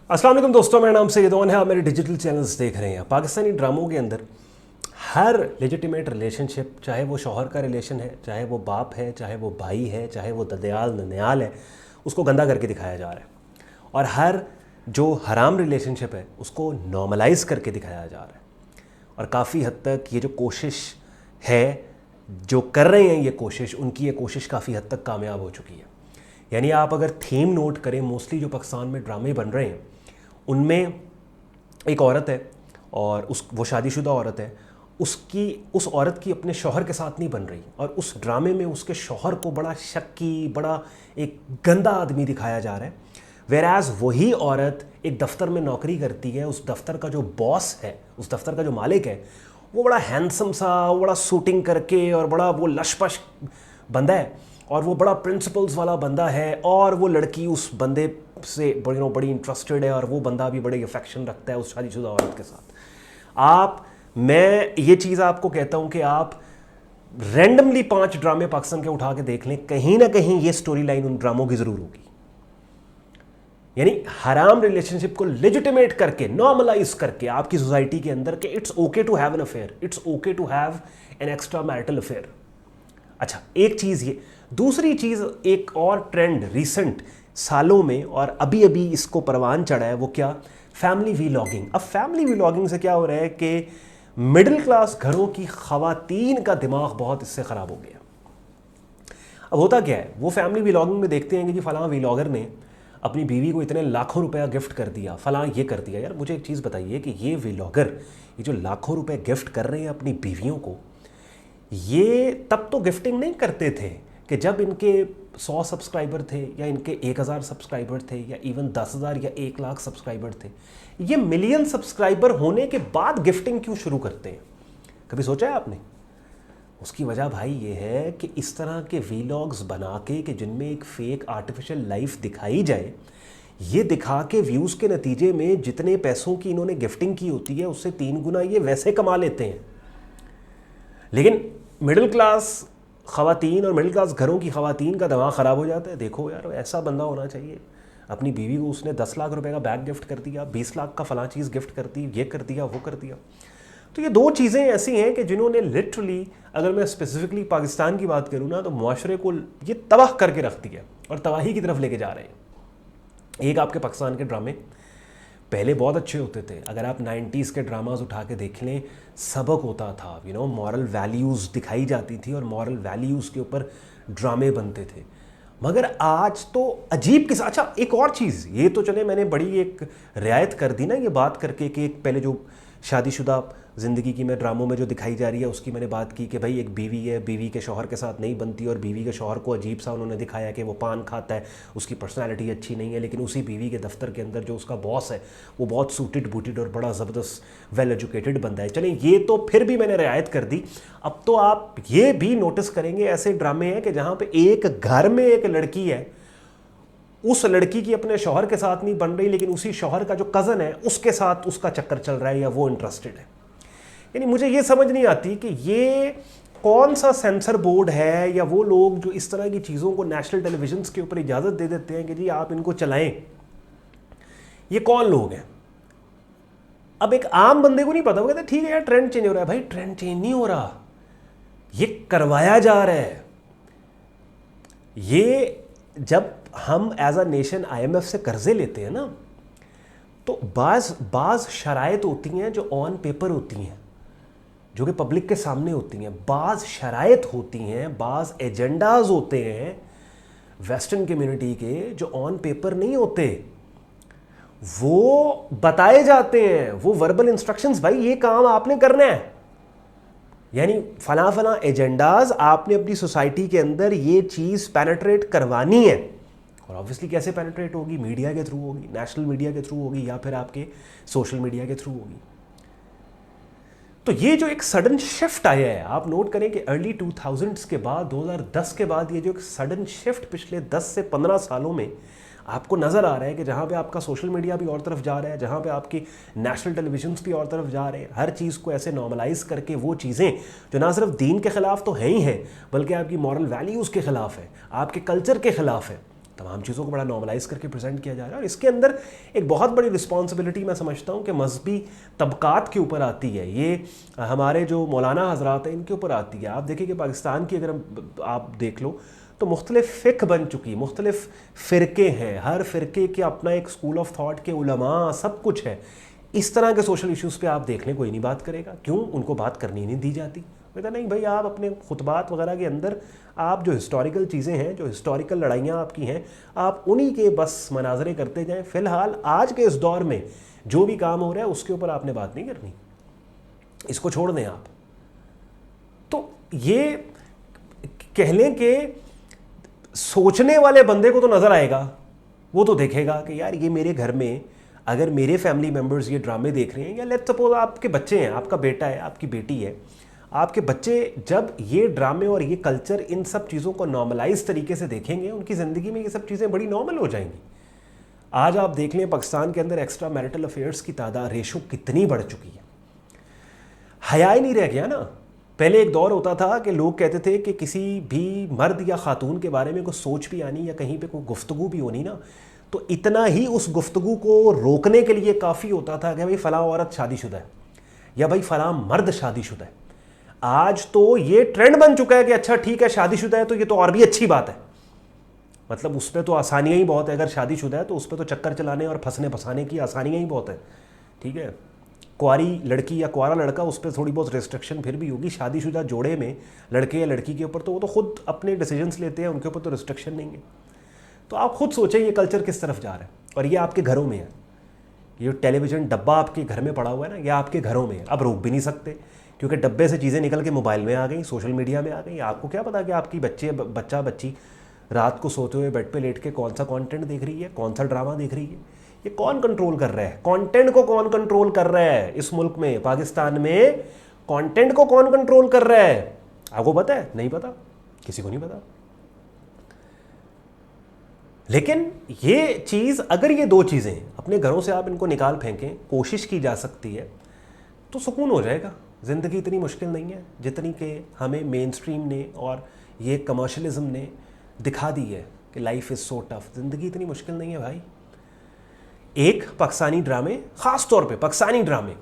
अस्सलाम वालेकुम दोस्तों, मेरा नाम सैयद ओन है। आप मेरे डिजिटल चैनल्स देख रहे हैं। पाकिस्तानी ड्रामों के अंदर हर लेजिटिमेट रिलेशनशिप, चाहे वो शौहर का रिलेशन है, चाहे वो बाप है, चाहे वो भाई है, चाहे वो ददयाल ननियाल है, उसको गंदा करके दिखाया जा रहा है। और हर जो हराम रिलेशनशिप है उसको नॉर्मलाइज करके दिखाया जा रहा है। और काफ़ी हद तक ये जो कोशिश है, जो कर रहे हैं ये कोशिश, उनकी ये कोशिश काफ़ी हद तक कामयाब हो चुकी है। यानी आप अगर थीम नोट करें, मोस्टली जो पाकिस्तान में ड्रामे बन रहे हैं उनमें एक औरत है और वो शादीशुदा औरत है। उस औरत की अपने शौहर के साथ नहीं बन रही, और उस ड्रामे में उसके शौहर को बड़ा शक्की, बड़ा एक गंदा आदमी दिखाया जा रहा है। वेराज वही औरत एक दफ्तर में नौकरी करती है, उस दफ्तर का जो बॉस है, उस दफ्तर का जो मालिक है, वो बड़ा हैंडसम सा, वो बड़ा शूटिंग करके और बड़ा वो लशपश बंदा है, और वो बड़ा प्रिंसिपल्स वाला बंदा है, और वो लड़की उस बंदे से बड़ी इंटरेस्टेड है, और वो बंदा भी बड़े अफेक्शन रखता है उस शादीशुदा औरत के साथ। मैं ये चीज़ आपको कहता हूँ कि आप रैंडमली 5 ड्रामे पाकिस्तान के उठा के देख लें, कहीं ना कहीं ये स्टोरी लाइन उन ड्रामों की ज़रूर होगी। यानी हराम रिलेशनशिप को लेजिटिमेट करके, नॉर्मलाइज करके आपकी सोसाइटी के अंदर कि it's okay to have an affair, it's okay to have an extra marital affair. अच्छा, एक चीज़ ये। दूसरी चीज़, एक और ट्रेंड रिसेंट सालों में और अभी अभी इसको परवान चढ़ा है, वो क्या? Family vlogging. अब फैमिली व्लॉगिंग से क्या हो रहा है कि मिडिल क्लास घरों की ख़वातीन का दिमाग बहुत इससे ख़राब हो गया। अब होता क्या है, वो फैमिली व्लॉगिंग में देखते हैं कि जी फ़लाँ व्लॉगर ने अपनी बीवी को इतने लाखों रुपया गिफ्ट कर दिया, फ़लाँ ये कर दिया। यार मुझे एक चीज़ बताइए कि ये व्लॉगर, ये जो लाखों रुपए गिफ्ट कर रहे हैं अपनी बीवियों को, ये तब तो गिफ्टिंग नहीं करते थे कि जब इनके 100 सब्सक्राइबर थे, या इनके 1000 सब्सक्राइबर थे, या इवन 10,000 या 1 लाख सब्सक्राइबर थे। ये मिलियन सब्सक्राइबर होने के बाद गिफ्टिंग क्यों शुरू करते हैं? कभी सोचा है आपने? उसकी वजह भाई ये है कि इस तरह के वीलॉग्स बना के कि जिनमें एक फेक आर्टिफिशियल लाइफ दिखाई जाए, ये दिखा के व्यूज़ के नतीजे में जितने पैसों की इन्होंने गिफ्टिंग की होती है उससे 3 गुना ये वैसे कमा लेते हैं। लेकिन मिडिल क्लास ख़वातीन और मिडिल क्लास घरों की ख़वातीन का दिमाग ख़राब हो जाता है। देखो यार, ऐसा बंदा होना चाहिए। अपनी बीवी को उसने 10 लाख रुपए का बैग गिफ्ट कर दिया, 20 लाख का फ़लाँ चीज़ गिफ्ट कर दी, ये कर दिया, वो कर दिया। तो ये 2 चीज़ें ऐसी हैं कि जिन्होंने लिटरली, अगर मैं स्पेसिफिकली पाकिस्तान की बात करूँ ना, तो मुआशरे को ये तबाह करके रख दिया और तबाही की तरफ लेके जा रहे हैं। एक आपके पाकिस्तान के ड्रामे पहले बहुत अच्छे होते थे। अगर आप 90s के ड्रामाज उठा के देख लें, सबक होता था, मॉरल वैल्यूज़ दिखाई जाती थी और मॉरल वैल्यूज़ के ऊपर ड्रामे बनते थे। मगर आज तो अजीब किस्सा। अच्छा, एक और चीज़, ये तो चले मैंने बड़ी एक रियायत कर दी ना ये बात करके कि एक पहले जो शादीशुदा ज़िंदगी की मैं ड्रामों में जो दिखाई जा रही है उसकी मैंने बात की कि भाई एक बीवी है, बीवी के शौहर के साथ नहीं बनती, और बीवी के शौहर को अजीब सा उन्होंने दिखाया कि वो पान खाता है, उसकी पर्सनैलिटी अच्छी नहीं है। लेकिन उसी बीवी के दफ्तर के अंदर जो उसका बॉस है वो बहुत सूटेड बूटेड और बड़ा ज़बरदस्त वेल एजुकेटेड बंदा है। चलें, ये तो फिर भी मैंने रियायत कर दी। अब तो आप ये भी नोटिस करेंगे ऐसे ड्रामे हैं कि जहाँ पर एक घर में एक लड़की है, उस लड़की की अपने शौहर के साथ नहीं बन रही, लेकिन उसी शौहर का जो कज़न है उसके साथ उसका चक्कर चल रहा है या वो इंटरेस्टेड है। यानी मुझे ये समझ नहीं आती कि ये कौन सा सेंसर बोर्ड है, या वो लोग जो इस तरह की चीज़ों को नेशनल टेलीविजन के ऊपर इजाज़त दे देते हैं कि जी आप इनको चलाएं, ये कौन लोग हैं? अब एक आम बंदे को नहीं पता, वो कहते ठीक है यार ट्रेंड चेंज हो रहा है। भाई ट्रेंड चेंज नहीं हो रहा, ये करवाया जा रहा है। ये जब हम एज अ नेशन IMF से कर्जे लेते हैं ना, तो बाज़ शराइत होती हैं जो ऑन पेपर होती हैं, जो कि पब्लिक के सामने होती हैं। बाज़ शराइत होती हैं, बाज़ एजेंडाज होते हैं वेस्टर्न कम्युनिटी के जो ऑन पेपर नहीं होते, वो बताए जाते हैं, वो वर्बल इंस्ट्रक्शंस, भाई ये काम आपने करना है। यानी फला फला एजेंडाज आपने अपनी सोसाइटी के अंदर ये चीज़ पेनिट्रेट करवानी है। और ऑब्वियसली कैसे पेनिट्रेट होगी? मीडिया के थ्रू होगी, नेशनल मीडिया के थ्रू होगी, या फिर आपके सोशल मीडिया के थ्रू होगी। तो ये जो एक सडन शिफ्ट आया है, आप नोट करें कि अर्ली 2000s के बाद, 2010 के बाद, ये जो एक सडन शिफ्ट पिछले 10 से 15 सालों में आपको नज़र आ रहा है कि जहाँ पे आपका सोशल मीडिया भी और तरफ जा रहा है, जहाँ पे आपकी नेशनल टेलीविजन्स भी और तरफ जा रहे हैं, हर चीज़ को ऐसे नॉर्मलाइज करके वो चीज़ें जो ना सिर्फ दीन के ख़िलाफ़ तो हैं ही हैं, बल्कि आपकी मॉरल वैल्यूज़ के ख़िलाफ़ है, आपके कल्चर के ख़िलाफ़ है, तमाम चीज़ों को बड़ा नॉर्मलाइज करके प्रेजेंट किया जा रहा है। और इसके अंदर एक बहुत बड़ी रिस्पॉन्सिबिलिटी मैं समझता हूँ कि मजहबी तबकात के ऊपर आती है, ये हमारे जो मौलाना हजरात हैं इनके ऊपर आती है। आप देखिए कि पाकिस्तान की अगर आप देख लो तो मुख्तलिफ फ़िक़्ह बन चुकी है, मुख्तलिफ फ़िरके हैं, हर फ़िरके के अपना एक स्कूल ऑफ थाट के उलमा सब कुछ है। इस तरह के सोशल इश्यूज़ पे आप देख लें कोई नहीं बात करेगा, क्यों? उनको बात करनी नहीं दी जाती। कहता नहीं भाई, आप अपने खुतबात वगैरह के अंदर आप जो हिस्टोरिकल चीज़ें हैं, जो हिस्टोरिकल लड़ाइयाँ आपकी हैं, आप उन्हीं के बस मनाजरे करते जाएं। फ़िलहाल आज के इस दौर में जो भी काम हो रहा है उसके ऊपर आपने बात नहीं करनी, इसको छोड़ दें आप। तो ये कह लें कि सोचने वाले बंदे को तो नज़र आएगा, वो तो देखेगा कि यार ये मेरे घर में अगर मेरे फैमिली मेम्बर्स ये ड्रामे देख रहे हैं, या लेट्स सपोज आपके बच्चे हैं, आपका बेटा है, आपकी बेटी है, आपके बच्चे जब ये ड्रामे और ये कल्चर इन सब चीज़ों को नॉर्मलाइज तरीके से देखेंगे, उनकी ज़िंदगी में ये सब चीज़ें बड़ी नॉर्मल हो जाएंगी। आज आप देख लें पाकिस्तान के अंदर एक्स्ट्रा मैरिटल अफेयर्स की तादाद रेशो कितनी बढ़ चुकी है। हया ही नहीं रह गया ना। पहले एक दौर होता था कि लोग कहते थे कि किसी भी मर्द या खातून के बारे में कोई सोच भी आनी या कहीं पे कोई गुफ्तगू भी होनी ना, तो इतना ही उस गुफ्तगू को रोकने के लिए काफ़ी होता था कि भाई फ़लाँ औरत शादीशुदा है या भाई फ़लाँ मर्द शादीशुदा है। आज तो ये ट्रेंड बन चुका है कि अच्छा ठीक है शादीशुदा है तो ये तो और भी अच्छी बात है, मतलब उस पर तो आसानियाँ ही बहुत है। अगर शादीशुदा है तो उस पर तो चक्कर चलाने और फंसने फंसाने की आसानियाँ ही बहुत है, ठीक है। कुंवारी लड़की या कुंवारा लड़का उस पर थोड़ी बहुत रिस्ट्रिक्शन फिर भी होगी। शादीशुदा जोड़े में लड़के या लड़की के ऊपर तो वो तो खुद अपने डिसीजंस लेते हैं, उनके ऊपर तो रिस्ट्रिक्शन नहीं है। तो आप खुद सोचें ये कल्चर किस तरफ जा रहा है, और ये आपके घरों में है। ये टेलीविज़न डब्बा आपके घर में पड़ा हुआ है ना, ये आपके घरों में है। अब रोक भी नहीं सकते क्योंकि डब्बे से चीज़ें निकल के मोबाइल में आ गई, सोशल मीडिया में आ गई। आपको क्या पता कि आपकी बच्चा बच्ची रात को सोते हुए बेड पे लेट के कौन सा कंटेंट देख रही है, कौन सा ड्रामा देख रही है। ये कौन कंट्रोल कर रहा है? कंटेंट को कौन कंट्रोल कर रहा है इस मुल्क में, पाकिस्तान में? कंटेंट को कौन कंट्रोल कर रहा है? आपको पता है? नहीं पता, किसी को नहीं पता। लेकिन ये चीज़, अगर ये दो चीज़ें अपने घरों से आप इनको निकाल फेंकें, कोशिश की जा सकती है तो सुकून हो जाएगा। ज़िंदगी इतनी मुश्किल नहीं है जितनी कि हमें मेन स्ट्रीम ने और ये कमर्शलिज्म ने दिखा दी है कि लाइफ इज़ सो टफ। ज़िंदगी इतनी मुश्किल नहीं है भाई। एक पाकिस्तानी ड्रामे, ख़ास तौर पे पाकिस्तानी ड्रामे,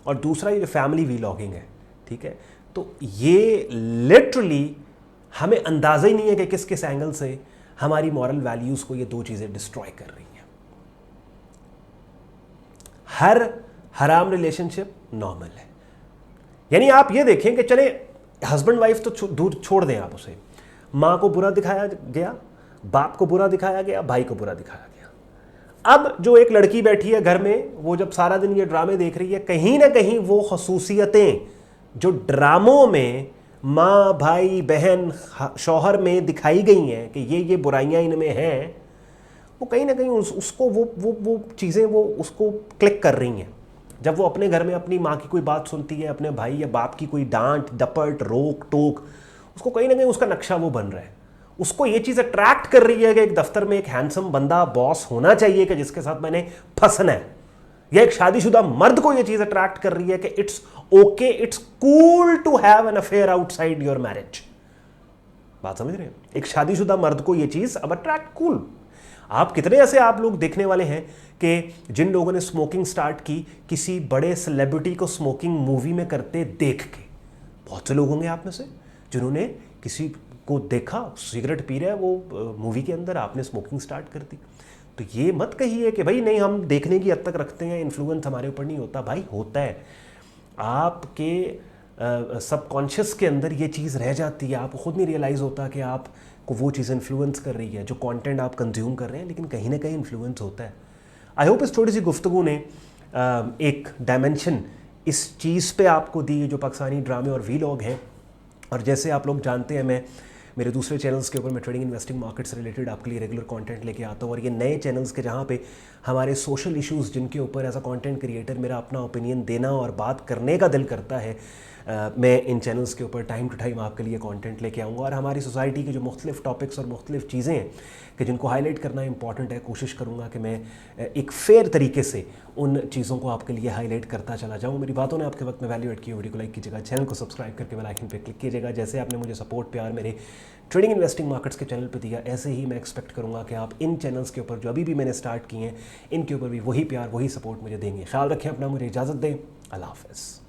और दूसरा ये फैमिली वीलॉगिंग है, ठीक है। तो ये लिटरली हमें अंदाज़ा ही नहीं है कि किस किस एंगल से हमारी मॉरल वैल्यूज़ को ये दो चीज़ें डिस्ट्रॉय कर रही हैं। हर हराम रिलेशनशिप नॉर्मल है। यानी आप ये देखें कि चले हस्बैंड वाइफ तो दूर छोड़ दें आप उसे, माँ को बुरा दिखाया गया, बाप को बुरा दिखाया गया, भाई को बुरा दिखाया गया। अब जो एक लड़की बैठी है घर में, वो जब सारा दिन ये ड्रामे देख रही है, कहीं ना कहीं वो खसूसियतें जो ड्रामों में माँ भाई बहन शौहर में दिखाई गई हैं कि ये बुराइयाँ इनमें हैं, वो कहीं ना कहीं उसको वो चीज़ें वो उसको क्लिक कर रही हैं। जब वो अपने घर में अपनी माँ की कोई बात सुनती है, अपने भाई या बाप की कोई डांट डपट रोक टोक, उसको कहीं ना कहीं उसका नक्शा वो बन रहा है। उसको ये चीज़ अट्रैक्ट कर रही है कि एक दफ्तर में एक हैंडसम बंदा बॉस होना चाहिए कि जिसके साथ मैंने फंसना है, या एक शादीशुदा मर्द को ये चीज़ अट्रैक्ट कर रही है कि it's okay, it's cool to have an affair outside your marriage. बात समझ रहे हैं? एक शादीशुदा मर्द को ये चीज़ अब अट्रैक्ट कूल। आप कितने ऐसे आप लोग देखने वाले हैं कि जिन लोगों ने स्मोकिंग स्टार्ट की किसी बड़े सेलिब्रिटी को स्मोकिंग मूवी में करते देख के? बहुत से लोग होंगे आप में से जिन्होंने किसी को देखा सिगरेट पी रहा है वो मूवी के अंदर, आपने स्मोकिंग स्टार्ट कर दी। तो ये मत कहिए कि भाई नहीं हम देखने की हद तक रखते हैं, इन्फ्लुएंस हमारे ऊपर नहीं होता। भाई होता है, आपके सबकॉन्शियस के अंदर ये चीज़ रह जाती है, आपको खुद नहीं रियलाइज़ होता कि आपको वो चीज़ इन्फ्लुएंस कर रही है, जो कंटेंट आप कंज्यूम कर रहे हैं, लेकिन कहीं ना कहीं इन्फ्लुएंस होता है। आई होप इस छोटी सी गुफ्तगू ने एक डायमेंशन इस चीज़ पे आपको दी जो पाकिस्तानी ड्रामे और वीलॉग हैं। और जैसे आप लोग जानते हैं, मैं मेरे दूसरे चैनल्स के ऊपर मैं ट्रेडिंग इन्वेस्टिंग मार्केट से रिलेटेड आपके लिए रेगुलर कंटेंट लेके आता हूँ, और ये नए चैनल्स के जहाँ पे हमारे सोशल इश्यूज़ जिनके ऊपर एज अ कंटेंट क्रिएटर मेरा अपना ओपिनियन देना और बात करने का दिल करता है, मैं इन चैनल्स के ऊपर टाइम टू टाइम आपके लिए कंटेंट लेके आऊँगा और हमारी सोसाइटी के जो मुख्तलिफ टॉपिक्स और मुख्तलिफ चीज़ें हैं कि जिनको हाईलाइट करना इंपॉर्टेंट है, कोशिश करूँगा कि मैं एक फेयर तरीके से उन चीज़ों को आपके लिए हाईलाइट करता चला जाऊँ। मेरी बातों ने आपके वक्त में वैल्यू ऐड की, वीडियो को लाइक कीजिएगा, चैनल को सब्सक्राइब करके बेल आइकन पे क्लिक कीजिएगा। जैसे आपने मुझे सपोर्ट प्यार मेरे ट्रेडिंग इन्वेस्टिंग मार्केट्स के चैनल पे दिया, ऐसे ही मैं एक्सपेक्ट करूँगा कि आप इन चैनल्स के ऊपर जो अभी भी मैंने स्टार्ट किए हैं इनके ऊपर भी वही प्यार वही सपोर्ट मुझे देंगे। ख्याल रखें अपना, मुझे इजाज़त दें। अल्लाह हाफ़िज़।